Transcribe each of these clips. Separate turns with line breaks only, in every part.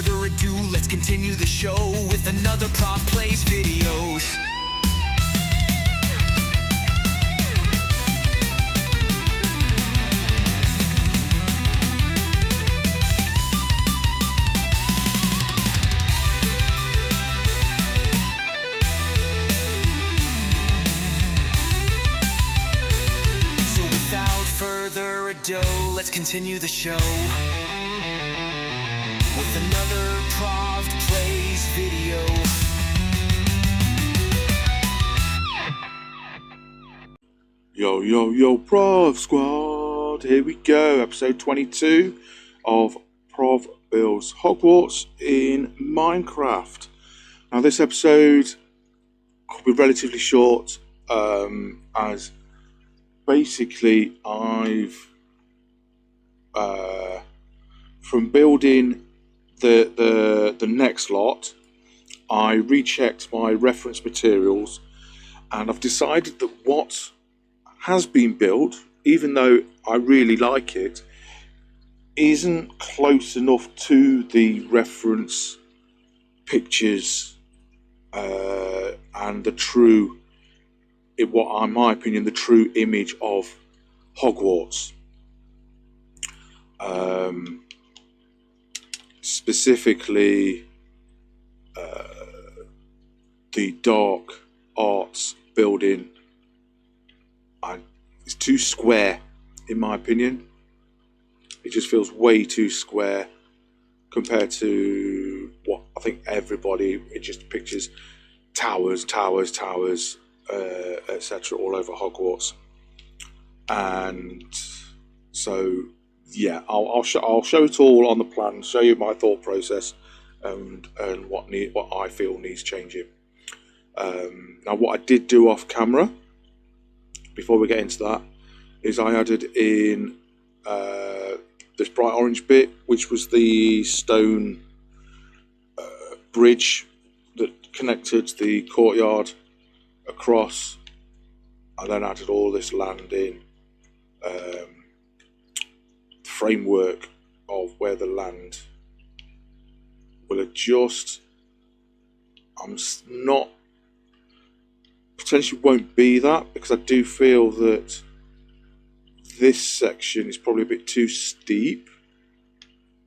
further ado, let's continue the show with another Prov Plays videos. So without further ado, let's continue the show with another Prov Plays video.
Yo, Prov Squad! Here we go, episode 22 of Prov Builds Hogwarts in Minecraft. Now this episode could be relatively short, as basically I've, from building the next lot, I rechecked my reference materials and I've decided that what has been built, even though I really like it, isn't close enough to the reference pictures and the true, in my opinion, the true image of Hogwarts. Specifically the dark arts building. It's too square in my opinion. It just feels way too square compared to what I think everybody, it just pictures towers, etc. all over Hogwarts. And so yeah, I'll show it all on the plan, show you my thought process and what I feel needs changing. Now what I did do off camera, before we get into that, is I added in this bright orange bit, which was the stone bridge that connected the courtyard across. I then added all this landing, framework of where the land will adjust. I'm not, potentially won't be that, because I do feel that this section is probably a bit too steep,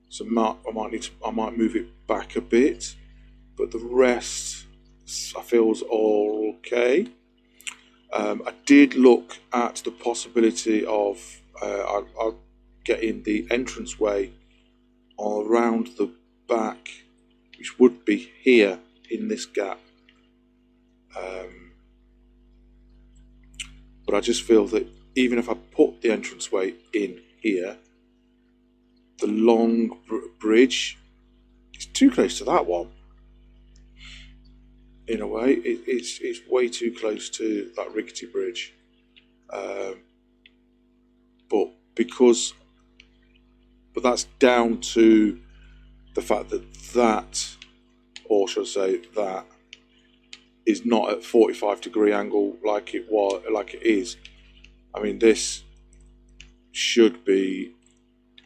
so I might move it back a bit, but the rest I feel is all okay. I did look at the possibility of I'll getting the entranceway around the back, which would be here in this gap. But I just feel that even if I put the entranceway in here, the long bridge is too close to that one. In a way, it's way too close to that rickety bridge. But that's down to the fact that, or should I say that, is not at 45-degree angle like it is. I mean, this should be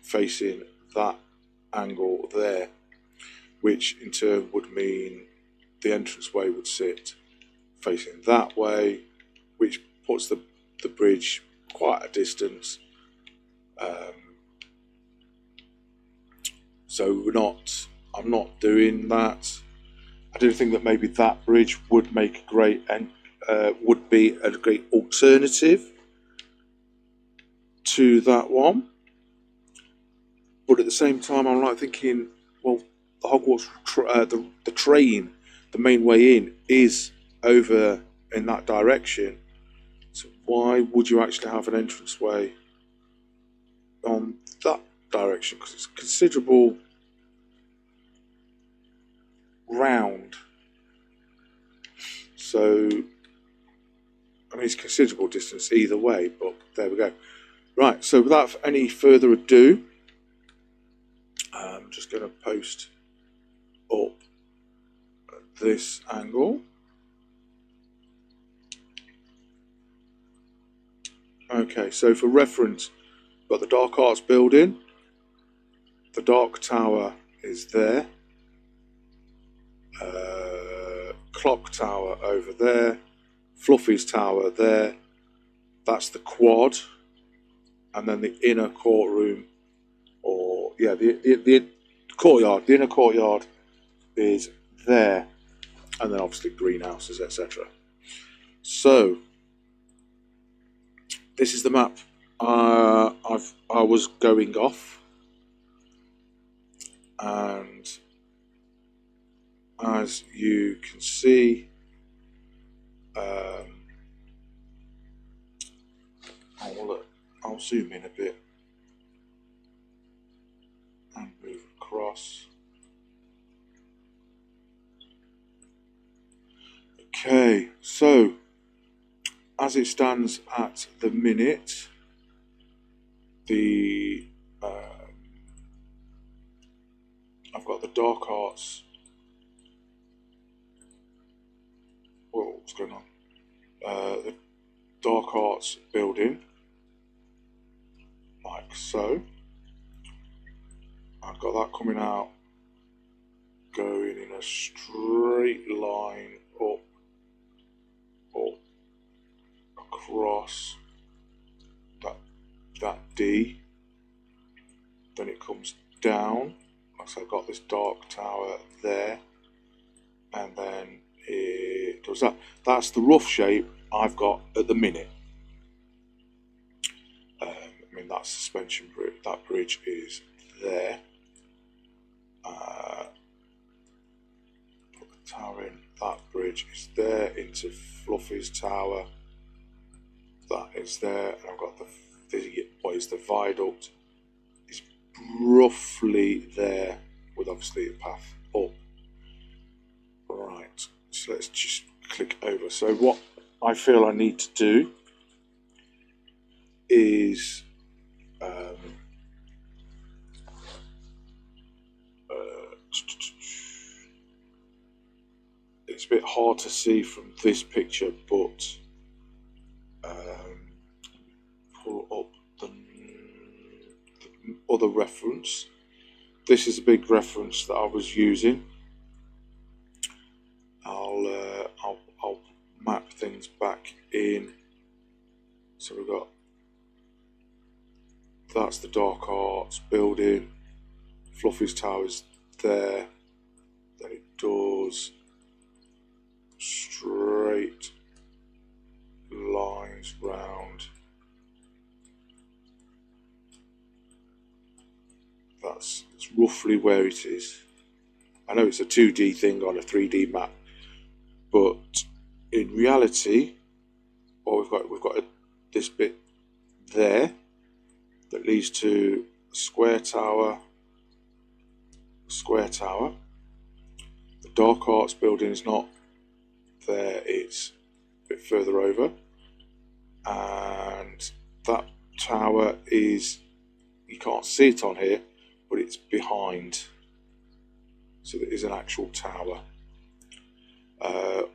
facing that angle there, which in turn would mean the entranceway would sit facing that way, which puts the bridge quite a distance. So I'm not doing that. I do think that maybe that bridge would make would be a great alternative to that one. But at the same time, I'm like thinking, well, the Hogwarts the train, the main way in is over in that direction. So why would you actually have an entranceway on that direction? Because it's considerable round. So I mean, it's considerable distance either way, but there we go. Right, so without any further ado, I'm just going to post up at this angle. Okay, so for reference, got the Dark Arts building. The Dark Tower is there. clock tower over there, Fluffy's tower there. That's the quad, and then the inner courtroom, or yeah, the courtyard. The inner courtyard is there, and then obviously greenhouses, etc. So this is the map I was going off, and as you can see, I'll zoom in a bit and move across. Okay, so as it stands at the minute, I've got the dark arts. Whoa, what's going on? The dark arts building, like so. I've got that coming out, going in a straight line up, across that D. Then it comes down. So I've got this dark tower there, and then it does that. That's the rough shape I've got at the minute. I mean, that suspension bridge, that bridge is there. Put the tower in, that bridge is there into Fluffy's tower. That is there, and I've got the viaduct is roughly there, with obviously a path up. Right, so let's just click over. So what I feel I need to do is it's a bit hard to see from this picture, but pull up the other reference. This is a big reference that I was using. I'll map things back in. So we've got, that's the dark arts building. Fluffy's tower's there. Then it does straight lines round. That's roughly where it is. I know it's a 2D thing on a 3D map, but in reality, we've got this bit there that leads to a square tower. The dark arts building is not there, it's a bit further over, and that tower is, you can't see it on here, but it's behind, so there is an actual tower.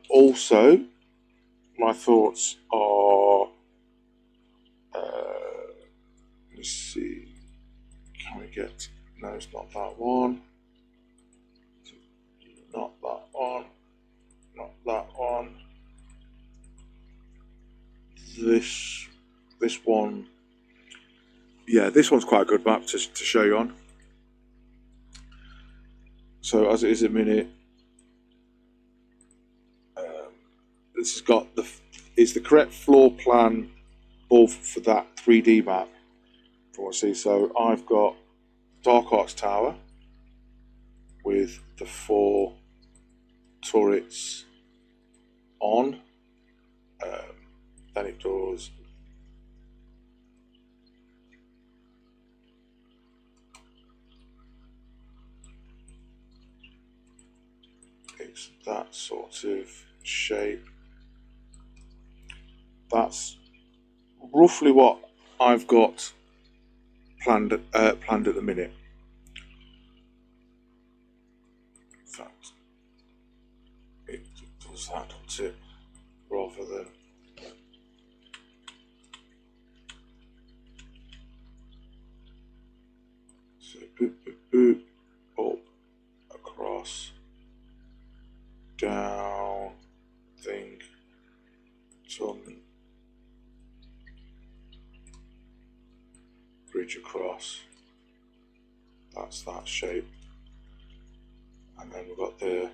Also, my thoughts are, let me see, can we get, no, it's not that one, not that one, not that one, this one, yeah, this one's quite a good map to show you on. So as it is a minute, this has got is the correct floor plan for that 3D map. If you want to see, so I've got Dark Arts Tower with the 4 turrets on. Then it does it's that sort of shape. That's roughly what I've got planned at the minute. In fact, it does that, doesn't it? Rather than so boop boop boop, up, across, down, across. That's that shape, and then we've got the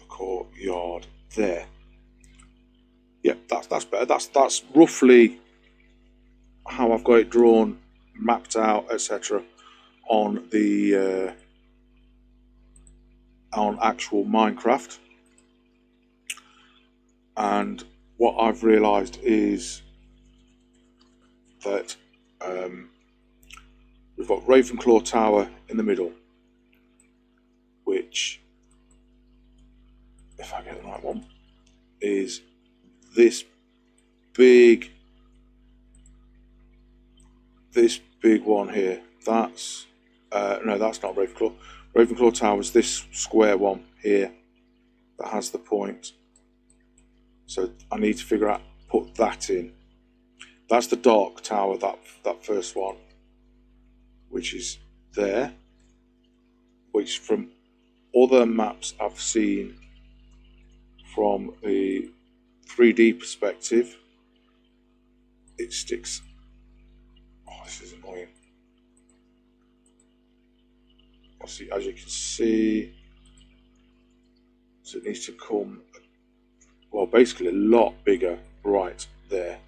courtyard there. Yeah, that's better. That's roughly how I've got it drawn, mapped out, etc. on the on actual Minecraft. And what I've realised is that we've got Ravenclaw Tower in the middle, which, if I get the right one, is this big one here. That's no, that's not Ravenclaw. Ravenclaw Tower is this square one here that has the point. So I need to figure out, put that in. That's the Dark Tower, that first one, which is there, which from other maps I've seen from the 3D perspective, it sticks. Oh, this is annoying. Obviously, as you can see, so it needs to come, well, basically a lot bigger right there.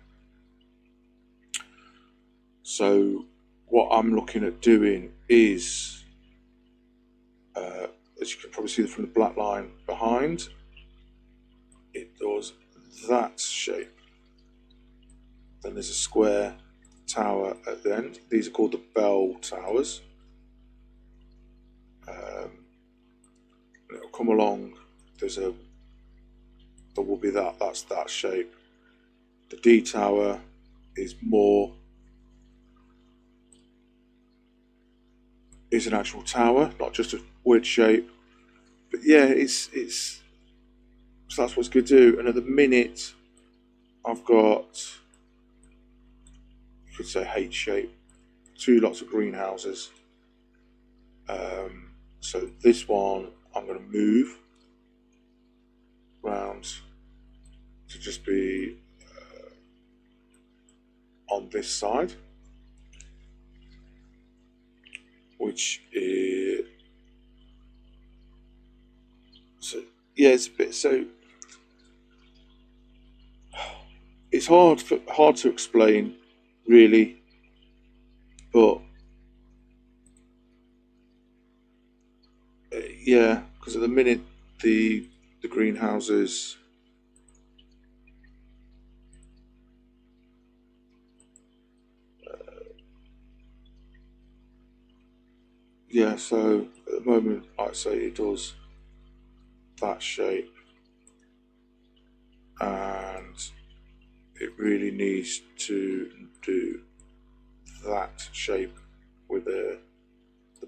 So what I'm looking at doing is, as you can probably see from the black line behind, it does that shape. Then there's a square tower at the end. These are called the bell towers. It'll come along. There will be that's that shape. The D tower is an actual tower, not just a weird shape. But yeah, it's so that's what's good to do. And at the minute, I've got, you could say, H shape, 2 lots of greenhouses. So this one I'm going to move round to just be on this side, which is, so yeah, it's a bit, so it's hard to explain really, but yeah, because at the minute the greenhouses, yeah, so at the moment, I'd say it does that shape, and it really needs to do that shape with the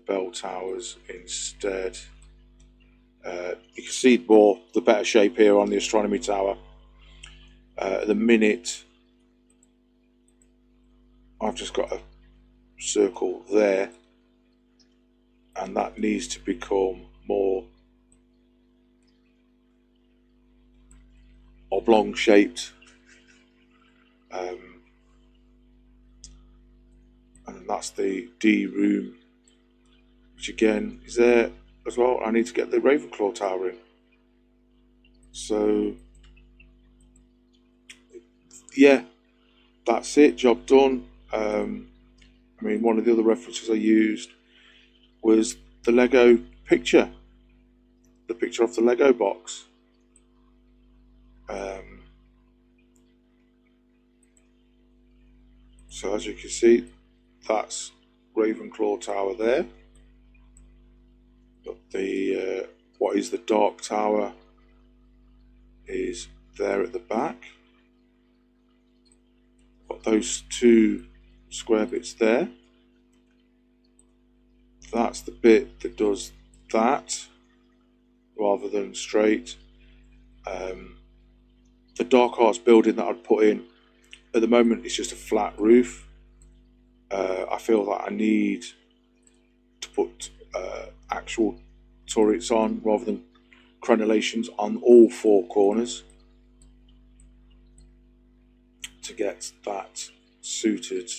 bell towers instead. You can see more the better shape here on the astronomy tower. At the minute, I've just got a circle there, and that needs to become more oblong shaped, and that's the D room, which again is there as well. I need to get the Ravenclaw Tower in. So yeah, that's it, job done. I mean, one of the other references I used was the Lego picture, the picture of the Lego box. So as you can see, that's Ravenclaw Tower there. But the what is the Dark Tower is there at the back. Got those 2 square bits there. That's the bit that does that rather than straight. The Dark Arts building that I'd put in at the moment is just a flat roof. I feel that I need to put actual turrets on rather than crenellations on all 4 corners to get that suited.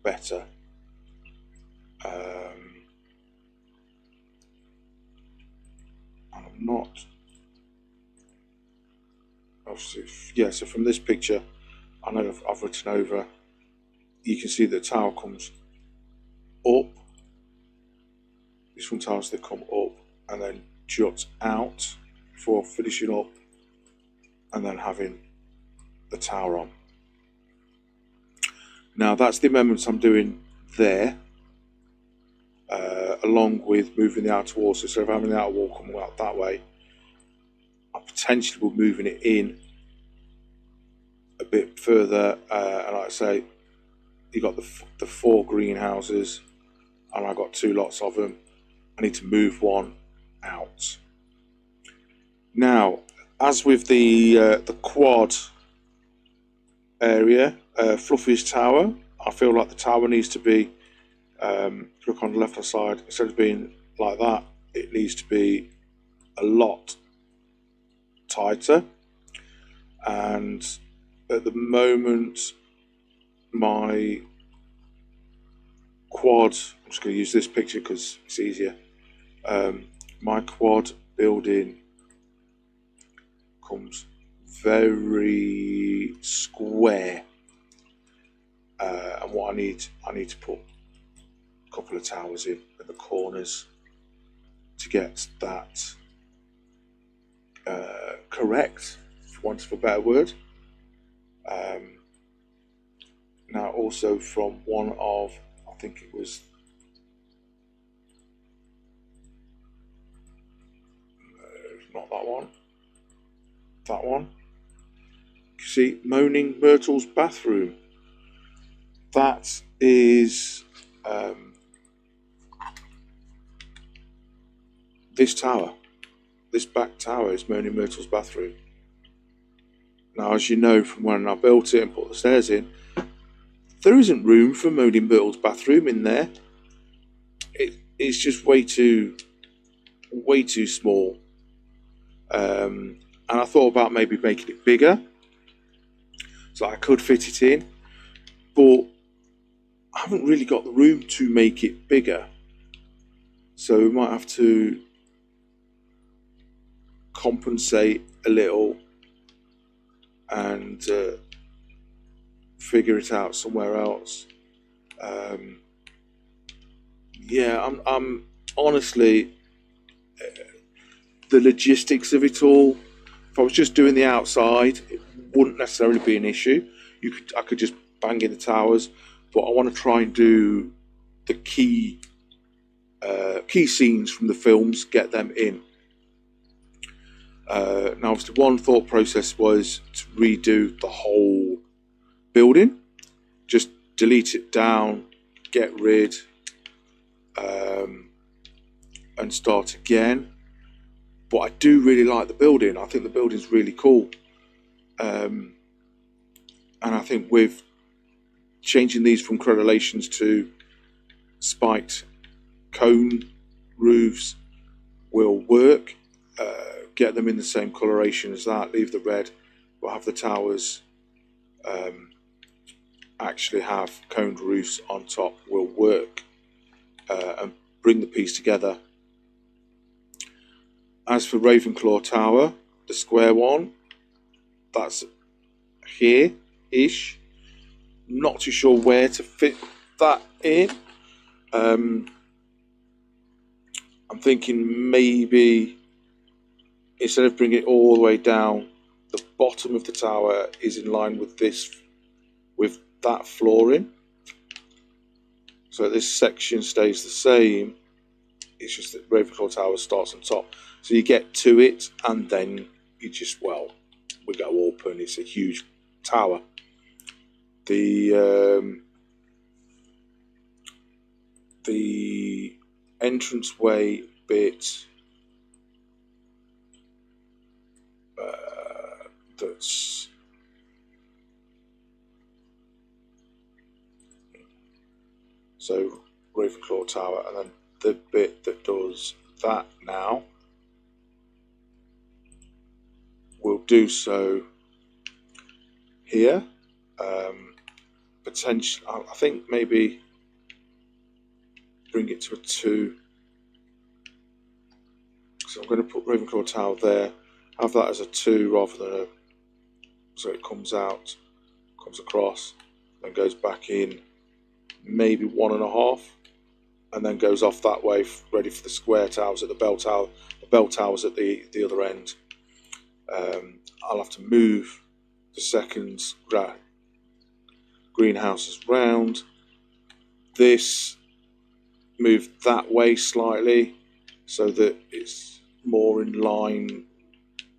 better. And I'm not obviously, yeah, so from this picture I know I've written over, you can see the tower comes up. These front towers, they come up and then jut out before finishing up and then having the tower on. Now that's the amendments I'm doing there, along with moving the outer wall. So instead of having the outer wall coming out that way, I potentially will be moving it in a bit further. And like I say, you got the 4 greenhouses, and I got 2 lots of them. I need to move one out. Now, as with the quad area, Fluffy's tower, I feel like the tower needs to be, look on the left hand side, instead of being like that, it needs to be a lot tighter. And at the moment, my quad, I'm just going to use this picture because it's easier. My quad building comes very square, and what I need to put a couple of towers in at the corners to get that correct, for want of a better word. Now also from one of, I think it was, not that one, that one. You see, Moaning Myrtle's bathroom. That is this tower. This back tower is Moaning Myrtle's bathroom. Now, as you know from when I built it and put the stairs in, there isn't room for Moaning Myrtle's bathroom in there. It's just way too small. And I thought about maybe making it bigger so I could fit it in, but I haven't really got the room to make it bigger, so we might have to compensate a little and figure it out somewhere else. Yeah, I'm honestly, the logistics of it all, if I was just doing the outside, it wouldn't necessarily be an issue. I could just bang in the towers, but I want to try and do the key scenes from the films, get them in. Now, obviously, one thought process was to redo the whole building, just delete it down, get rid, and start again. But I do really like the building. I think the building's really cool. And I think with changing these from crenellations to spiked cone roofs will work. Get them in the same coloration as that, leave the red, but have the towers actually have coned roofs on top will work, and bring the piece together. As for Ravenclaw Tower, the square one, that's here-ish. Not too sure where to fit that in. I'm thinking maybe instead of bringing it all the way down, the bottom of the tower is in line with that flooring. So this section stays the same. It's just that Ravenclaw Tower starts on top. So you get to it and then you just, we go open. It's a huge tower. The entranceway bit that's so Ravenclaw Tower, and then the bit that does that now will do so here. potential. I think maybe bring it to a 2. So I'm going to put Ravenclaw Tower there. Have that as a 2 rather than a. So it comes out, comes across, then goes back in, maybe 1.5, and then goes off that way, ready for the square towers at the bell tower. The bell towers at the other end. I'll have to move the second greenhouses round. This move that way slightly so that it's more in line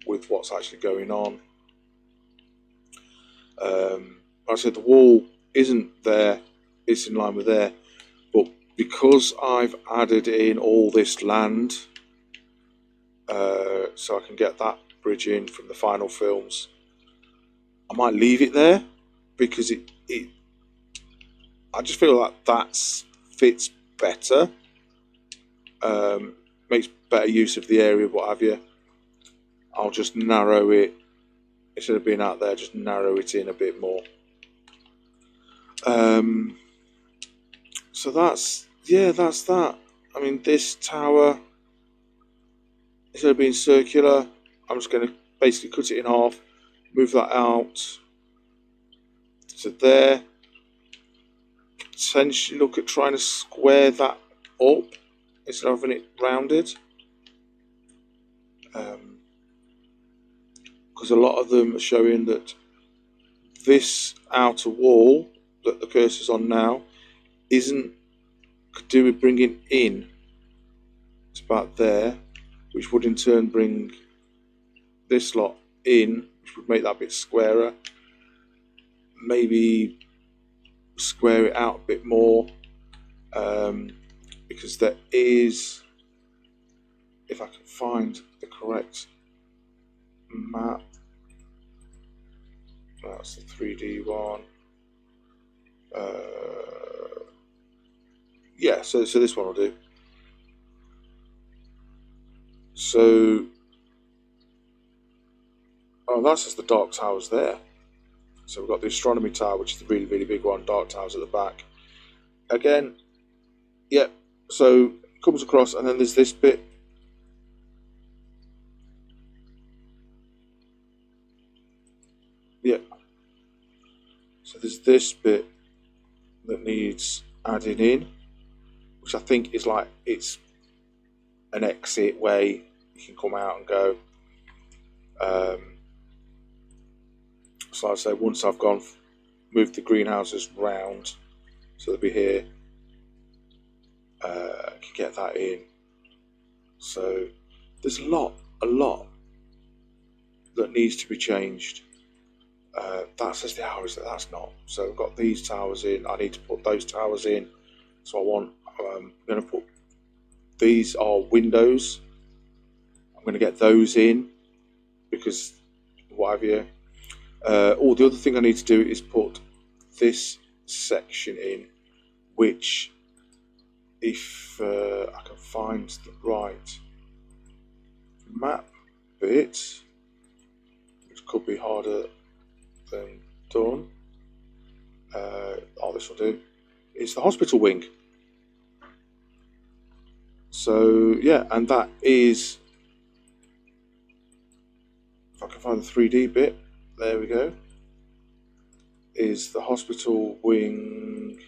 with what's actually going on. Like I said, the wall isn't there, it's in line with there, but because I've added in all this land, so I can get that bridge in from the final films, I might leave it there because I just feel like that fits better, makes better use of the area, what have you. I'll just narrow it, instead of being out there, just narrow it in a bit more. So that's that. I mean, this tower, instead of being circular, I'm just going to basically cut it in half, move that out to there. Potentially look at trying to square that up instead of having it rounded. Because a lot of them are showing that this outer wall that the cursor's on now could do with bringing in. It's about there, which would in turn bring this lot in, which would make that bit squarer. Maybe square it out a bit more, because there is, if I can find the correct map, that's the 3D one. Yeah, so this one will do. So, that's just the Dark Towers there. So we've got the Astronomy Tower, which is the really, really big one. Dark Towers at the back. Again, yeah, so it comes across, and then there's this bit. Yeah. So there's this bit that needs adding in, which I think is like, it's an exit way you can come out and go. So I'd say once I've moved the greenhouses round, so they'll be here, I can get that in. So there's a lot that needs to be changed. That says the hours, that's not. So I've got these towers in, I need to put those towers in. So I'm going to put, these are windows, I'm going to get those in, because what have you. The other thing I need to do is put this section in, which, if I can find the right map bit, which could be harder than done, this will do, it's the hospital wing. So yeah, and that is, if I can find the 3D bit, there we go, is the hospital wing.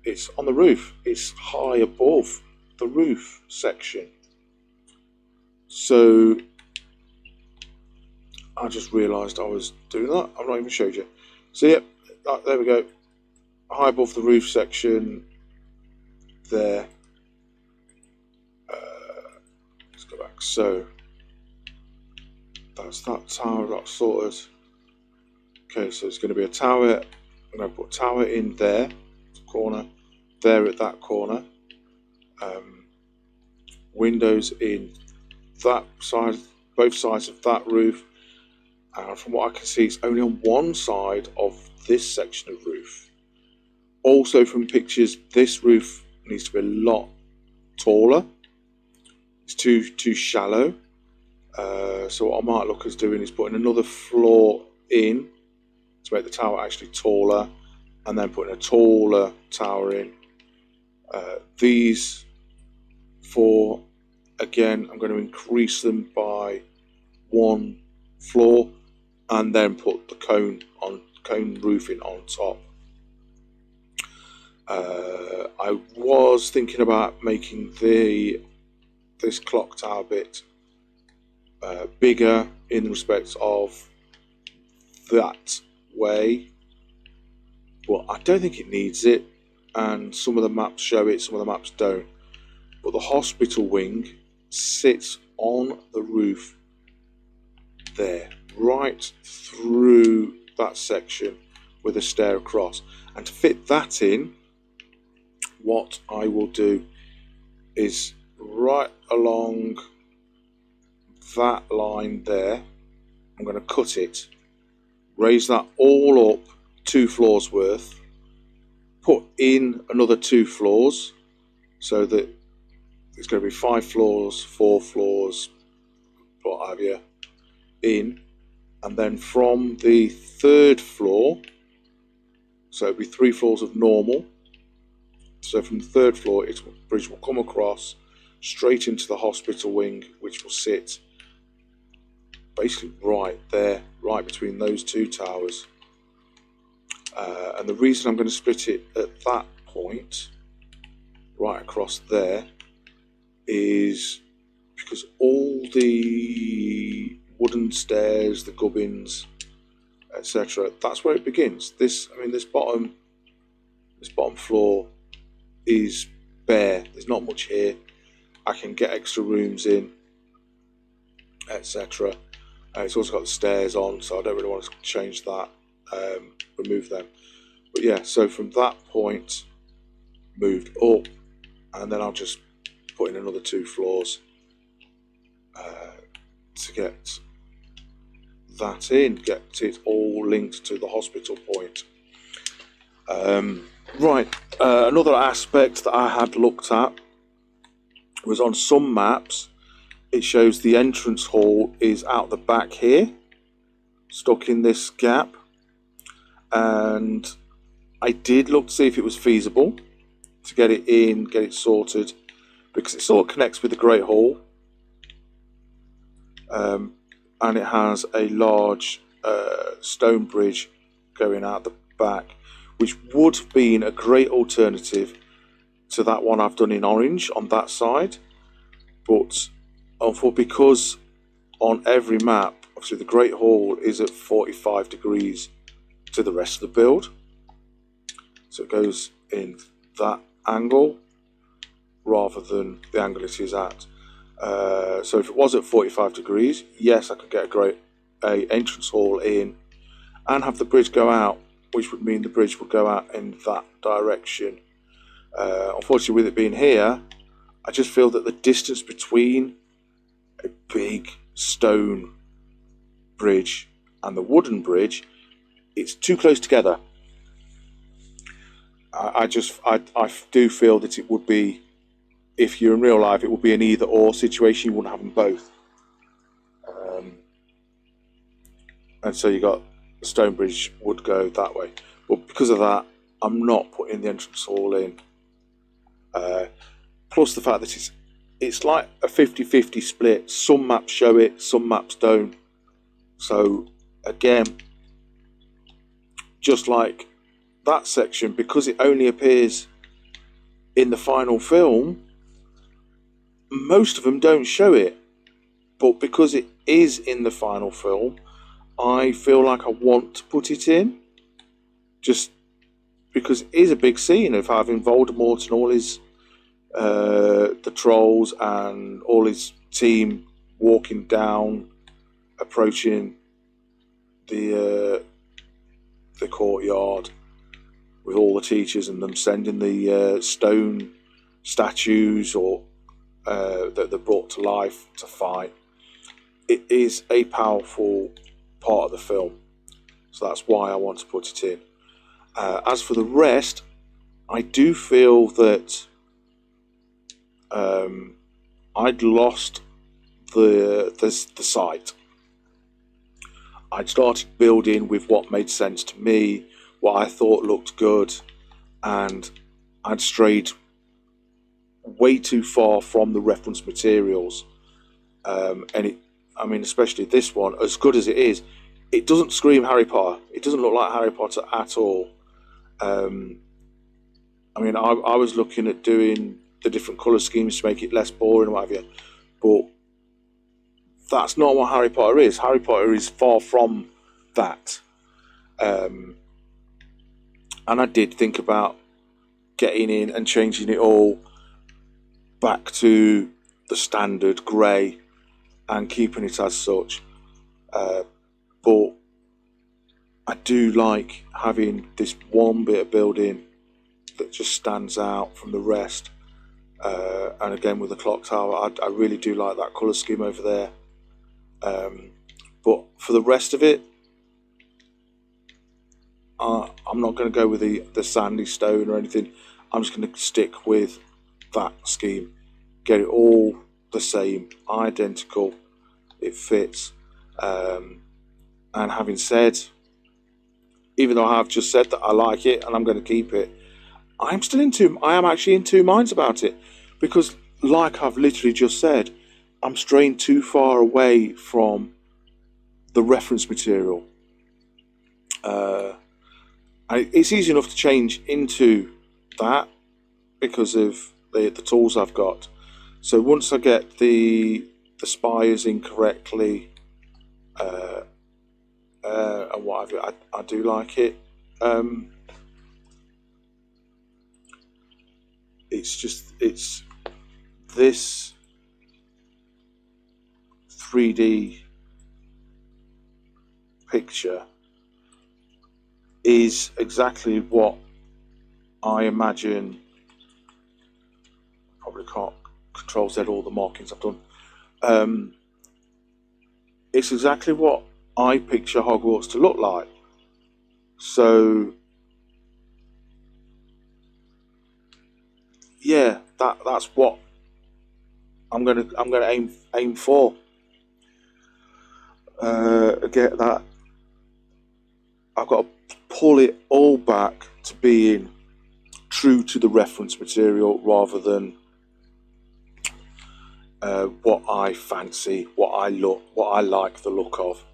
It's on the roof, it's high above the roof section. So I just realised I was doing that, I've not even showed you. So yeah, there we go, high above the roof section there. Let's go back. So that's that tower got sorted. Okay, so it's going to be a tower. I'm going to put tower in there, corner, there at that corner. Windows in that side, both sides of that roof. And from what I can see, it's only on one side of this section of roof. Also from pictures, this roof needs to be a lot taller. It's too shallow. So what I might look at doing is putting another floor in to make the tower actually taller, and then putting a taller tower in. These 4, again, I'm going to increase them by 1 floor, and then put the cone roofing on top. I was thinking about making this clock tower bit bigger in respect of that way, but I don't think it needs it, and some of the maps show it, some of the maps don't. But the hospital wing sits on the roof there, right through that section with a stair across. And to fit that in, what I will do is right along that line there, I'm going to cut it, raise that all up 2 floors worth, put in another 2 floors, so that it's going to be 5 floors, 4 floors, what have you, in. And then from the 3rd floor, so it'll be 3 floors of normal. So from the 3rd floor, the bridge will come across straight into the hospital wing, which will sit basically right there, right between those 2 towers. And the reason I'm going to split it at that point, right across there, is because all the wooden stairs, the gubbins, etc., that's where it begins. This bottom floor is bare. There's not much here. I can get extra rooms in, etc. It's also got the stairs on, so I don't really want to change that, remove them. But yeah, so from that point, moved up, and then I'll just put in another 2 floors to get that in, get it all linked to the hospital point. Another aspect that I had looked at was on some maps, it shows the entrance hall is out the back here, stuck in this gap, and I did look to see if it was feasible to get it in, get it sorted, because it sort of connects with the Great Hall, and it has a large stone bridge going out the back, which would have been a great alternative to that one I've done in orange on that side. But because on every map, obviously the Great Hall is at 45 degrees to the rest of the build, so it goes in that angle rather than the angle it is at. So if it was at 45 degrees, yes, I could get a entrance hall in and have the bridge go out, which would mean the bridge would go out in that direction. Unfortunately, with it being here, I just feel that the distance between a big stone bridge and the wooden bridge, it's too close together. I do feel that it would be, if you're in real life, it would be an either or situation. You wouldn't have them both. And so you got the stone bridge would go that way. But because of that, I'm not putting the entrance hall in. Plus the fact that it's like a 50-50 split. Some maps show it, some maps don't. So again, just like that section, because it only appears in the final film, most of them don't show it. But because it is in the final film, I feel like I want to put it in, just because it is a big scene of having Voldemort and all his the trolls and all his team walking down, approaching the courtyard with all the teachers, and them sending the stone statues or that they're brought to life to fight. It is a powerful part of the film, so that's why I want to put it in. As for the rest, I do feel that I'd lost the site. I'd started building with what made sense to me, what I thought looked good, and I'd strayed way too far from the reference materials. Especially this one, as good as it is, it doesn't scream Harry Potter. It doesn't look like Harry Potter at all. I was looking at doing the different colour schemes to make it less boring and what have you, but that's not what Harry Potter is. Harry Potter is far from that. And I did think about getting in and changing it all back to the standard grey and keeping it as such. But I do like having this one bit of building that just stands out from the rest. And again, with the clock tower, I really do like that colour scheme over there. But for the rest of it, I'm not going to go with the sandy stone or anything. I'm just going to stick with that scheme. Get it all the same, identical. It fits. And having said, even though I have just said that I like it and I'm going to keep it, I am actually in two minds about it, because like I've literally just said, I'm straying too far away from the reference material. It's easy enough to change into that because of the tools I've got. So once I get the spires incorrectly and what have you, I do like it. It's this 3D picture is exactly what I imagine. Probably can't Control Z all the markings I've done. It's exactly what I picture Hogwarts to look like. So yeah, that's what I'm gonna aim for. Get that. I've got to pull it all back to being true to the reference material rather than what I fancy, what I like the look of.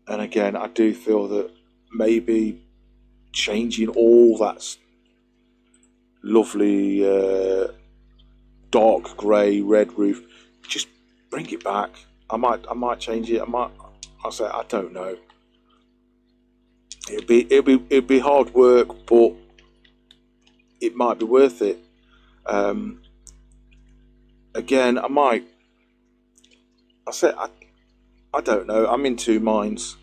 And again, I do feel that maybe changing all that lovely dark grey red roof, just bring it back. I might change it. I'll say I don't know. It'd be hard work, but it might be worth it. Again, I don't know. I'm in two minds.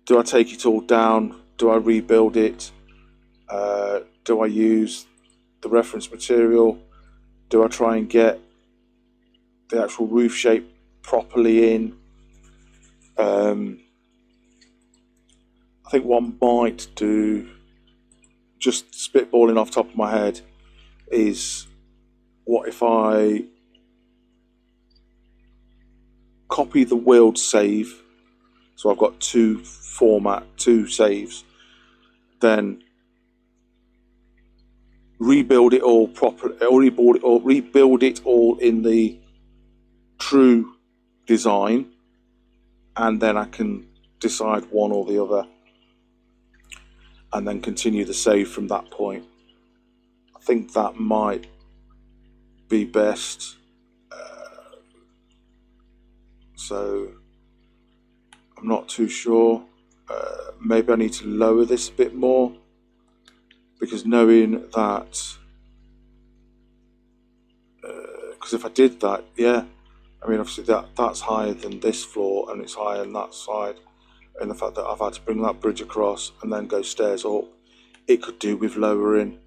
Do I take it all down? Do I rebuild it? Do I use the reference material? Do I try and get the actual roof shape properly in? I think one might do, just spitballing off the top of my head, is what if I copy the world save, so I've got two saves, then rebuild it all properly, or rebuild it all in the true design, and then I can decide one or the other, and then continue the save from that point. I think that might be best. So I'm not too sure. Maybe I need to lower this a bit more, because knowing that, because if I did that, yeah, I mean, obviously that's higher than this floor and it's higher on that side, and the fact that I've had to bring that bridge across and then go stairs up, it could do with lowering.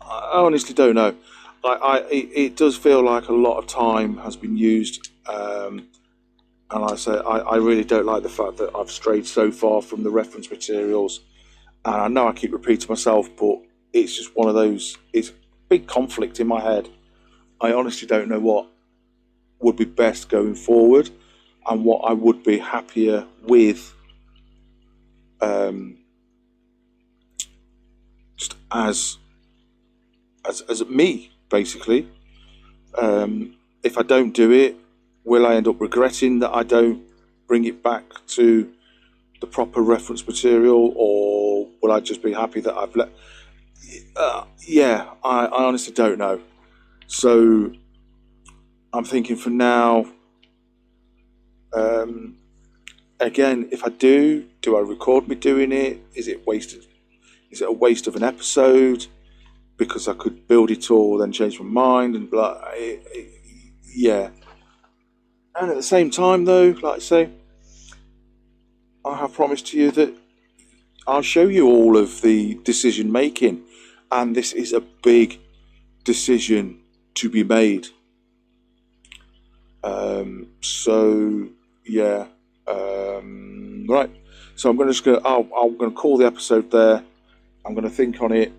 I honestly don't know. It does feel like a lot of time has been used, and I really don't like the fact that I've strayed so far from the reference materials. And I know I keep repeating myself, but it's just one of those. It's a big conflict in my head. I honestly don't know would be best going forward, and what I would be happier with, just as me, basically. If I don't do it, will I end up regretting that I don't bring it back to the proper reference material, or will I just be happy that I've let? I honestly don't know. So I'm thinking for now. Again, if I do I record me doing it? Is it wasted? Is it a waste of an episode? Because I could build it all, then change my mind and blah. Yeah. And at the same time, though, like I say, I have promised to you that I'll show you all of the decision making, and this is a big decision to be made. So yeah. Right. So I'm going to call the episode there. I'm going to think on it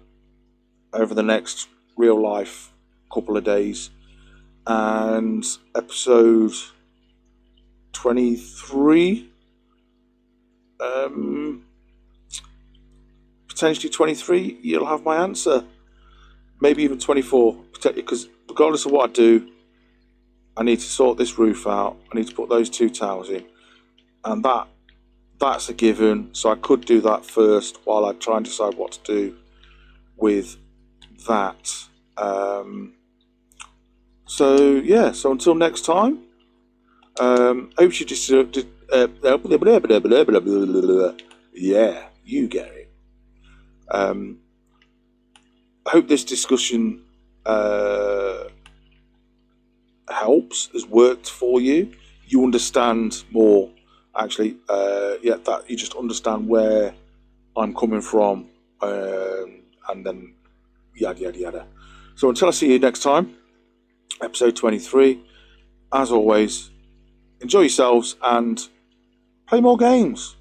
over the next real life couple of days, and episode 23, potentially 23, you'll have my answer. Maybe even 24, because regardless of what I do, I need to sort this roof out. I need to put those 2 towers in, and that's a given. So I could do that first while I try and decide what to do with that. So until next time, hope you just yeah, you get it. I hope this discussion helps, has worked for you. You understand more, actually. That you just understand where I'm coming from, and then yada yada yada. So until I see you next time, episode 23, as always, enjoy yourselves and play more games.